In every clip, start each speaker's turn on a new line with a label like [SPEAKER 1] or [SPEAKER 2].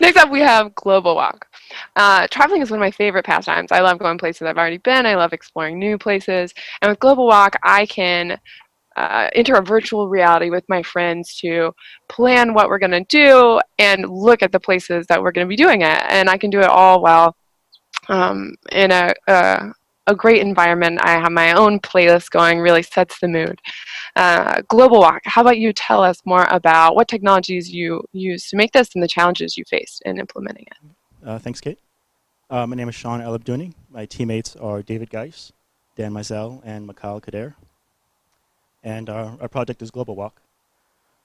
[SPEAKER 1] Next up, we have Globo Walk. Traveling is one of my favorite pastimes. I love going places I've already been. I love exploring new places. And with Global Walk, I can enter a virtual reality with my friends to plan what we're going to do and look at the places that we're going to be doing it. And I can do it all while in a great environment. I have my own playlist going, really sets the mood. Global Walk, how about you tell us more about what technologies you use to make this and the challenges you faced in implementing it?
[SPEAKER 2] Thanks, Kate. My name is Shaun Elabdouni. My teammates are David Geiss, Dan Meisel, and Mikhail Qader. And our project is Globo Walk.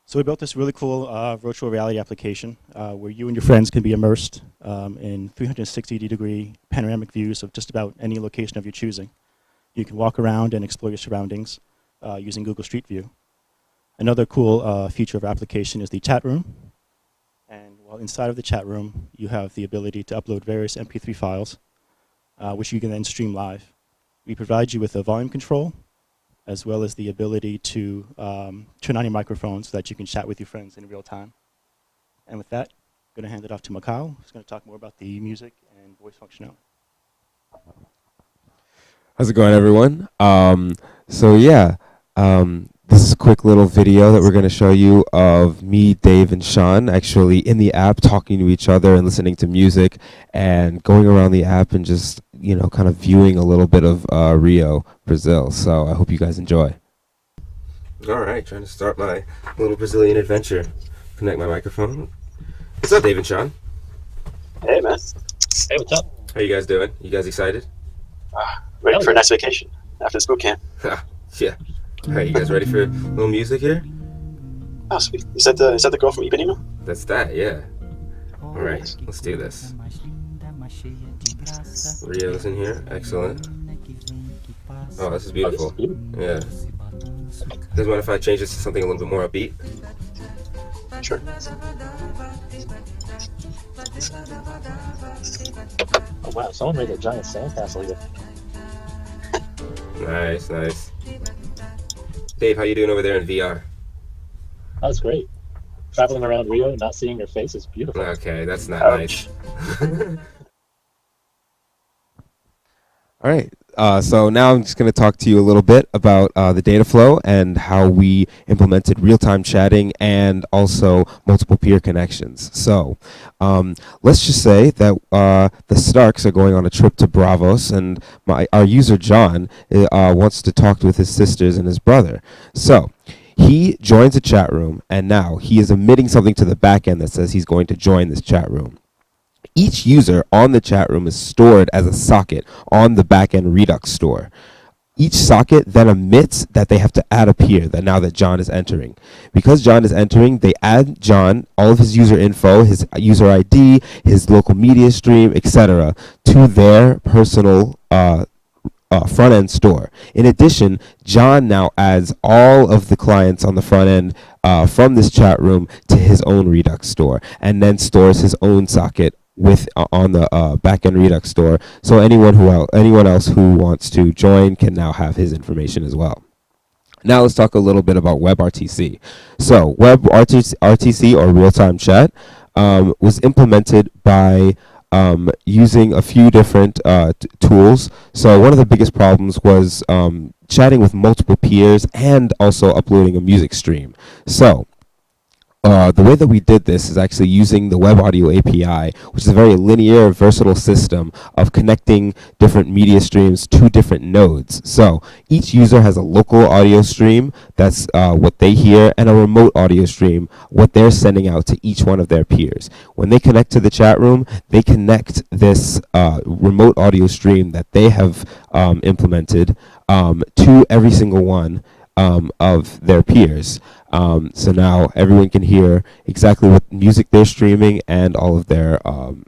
[SPEAKER 2] So we built this really cool virtual reality application where you and your friends can be immersed in 360-degree panoramic views of just about any location of your choosing. You can walk around and explore your surroundings using Google Street View. Another cool feature of our application is the chat room. And while inside of the chat room, you have the ability to upload various MP3 files, which you can then stream live. We provide you with a volume control, as well as the ability to turn on your microphone so that you can chat with your friends in real time. And with that, I'm going to hand it off to Mikhail, who's going to talk more about the music and voice functionality.
[SPEAKER 3] How's it going, everyone? This is a quick little video that we're going to show you of me, Dave, and Shaun actually in the app talking to each other and listening to music and going around the app and just, you know, kind of viewing a little bit of Rio, Brazil. So I hope you guys enjoy. All right, trying to start my little Brazilian adventure. Connect my microphone. What's up, Dave and Shaun?
[SPEAKER 4] Hey, man.
[SPEAKER 5] Hey, what's up?
[SPEAKER 3] How you guys doing? You guys excited?
[SPEAKER 4] Ready for a nice vacation after this boot camp.
[SPEAKER 3] Yeah. All right, you guys ready for a little music here?
[SPEAKER 4] Oh, sweet. Is that the girl from Ipanema?
[SPEAKER 3] That's that, yeah. All right, let's do this. Rio's in here. Excellent. Oh, this is beautiful. Yeah. Does it mind if I change this to something a little bit more upbeat?
[SPEAKER 4] Sure.
[SPEAKER 5] Oh, wow. Someone made a giant sandcastle here.
[SPEAKER 3] Nice, nice. Dave, how you doing over there in VR?
[SPEAKER 5] That's great. Traveling around Rio and not seeing your face is beautiful.
[SPEAKER 3] Okay, that's not nice. All right. So now I'm just going to talk to you a little bit about the data flow and how we implemented real-time chatting and also multiple peer connections. So let's just say that the Starks are going on a trip to Bravos, and our user John wants to talk with his sisters and his brother. So he joins a chat room, and now he is emitting something to the back end that says he's going to join this chat room. Each user on the chat room is stored as a socket on the backend Redux store. Each socket then emits that they have to add a peer that now that John is entering. Because John is entering, they add John, all of his user info, his user ID, his local media stream, etc. to their personal front end store. In addition, John now adds all of the clients on the front end from this chat room to his own Redux store, and then stores his own socket on the backend Redux store. So anyone else who wants to join can now have his information as well. Now let's talk a little bit about WebRTC. So WebRTC, or real-time chat, was implemented by using a few different tools. So one of the biggest problems was chatting with multiple peers and also uploading a music stream. So the way that we did this is actually using the Web Audio API, which is a very linear, versatile system of connecting different media streams to different nodes. So each user has a local audio stream, that's what they hear, and a remote audio stream, what they're sending out to each one of their peers. When they connect to the chat room, they connect this remote audio stream that they have implemented to every single one of their peers. So now everyone can hear exactly what music they're streaming and all of their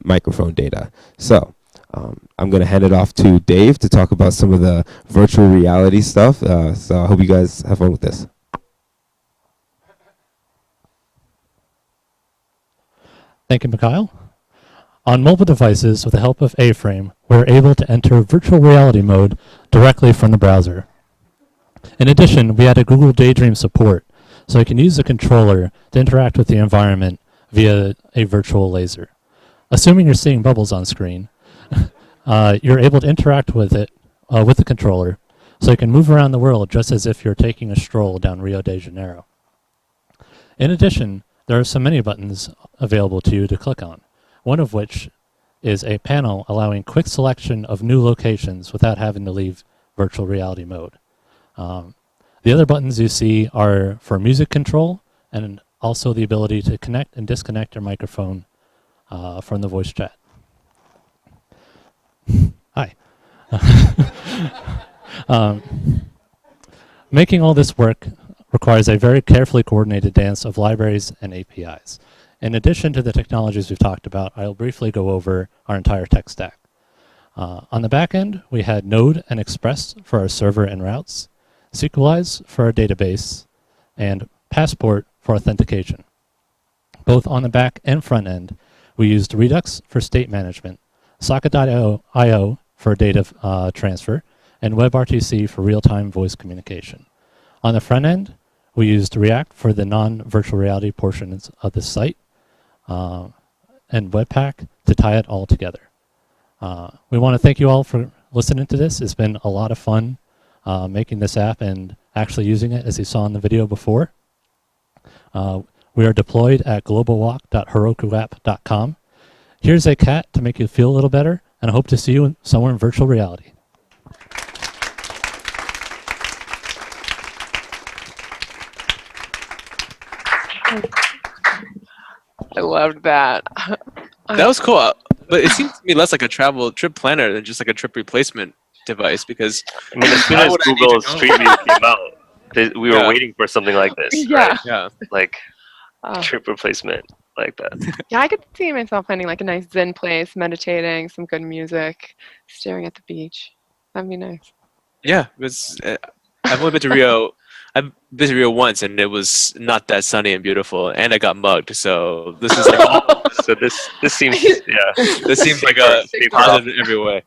[SPEAKER 3] microphone data. So I'm going to hand it off to Dave to talk about some of the virtual reality stuff. So I hope you guys have fun with this.
[SPEAKER 5] Thank you, Mikhail. On mobile devices, with the help of A-Frame, we're able to enter virtual reality mode directly from the browser. In addition, we added Google Daydream support, so you can use the controller to interact with the environment via a virtual laser. Assuming you're seeing bubbles on screen, you're able to interact with it with the controller, so you can move around the world just as if you're taking a stroll down Rio de Janeiro. In addition, there are so many buttons available to you to click on, one of which is a panel allowing quick selection of new locations without having to leave virtual reality mode. The other buttons you see are for music control and also the ability to connect and disconnect your microphone from the voice chat. Hi. Making all this work requires a very carefully coordinated dance of libraries and APIs. In addition to the technologies we've talked about, I'll briefly go over our entire tech stack. On the back end, we had Node and Express for our server and routes, Sequelize for our database, and Passport for authentication. Both on the back and front end, we used Redux for state management, Socket.io for data transfer, and WebRTC for real-time voice communication. On the front end, we used React for the non-virtual reality portions of the site, and Webpack to tie it all together. We want to thank you all for listening to this. It's been a lot of fun making this app and actually using it, as you saw in the video before. We are deployed at globalwalk.herokuapp.com. Here's a cat to make you feel a little better, and I hope to see you somewhere in virtual reality.
[SPEAKER 1] I loved that.
[SPEAKER 6] That was cool, but it seems to me less like a travel trip planner than just like a trip replacement device, because
[SPEAKER 4] I mean, as soon as Google Street View came out, we were waiting for something like this.
[SPEAKER 1] Yeah.
[SPEAKER 4] Right?
[SPEAKER 6] yeah,
[SPEAKER 4] Like trip replacement like that.
[SPEAKER 1] Yeah, I could see myself finding like a nice zen place, meditating, some good music, staring at the beach. That'd be nice.
[SPEAKER 6] yeah. Because I've only been to Rio. I've been to Rio once, and it was not that sunny and beautiful, and I got mugged. So this is like,
[SPEAKER 4] So this seems
[SPEAKER 6] this seems like a positive in every way.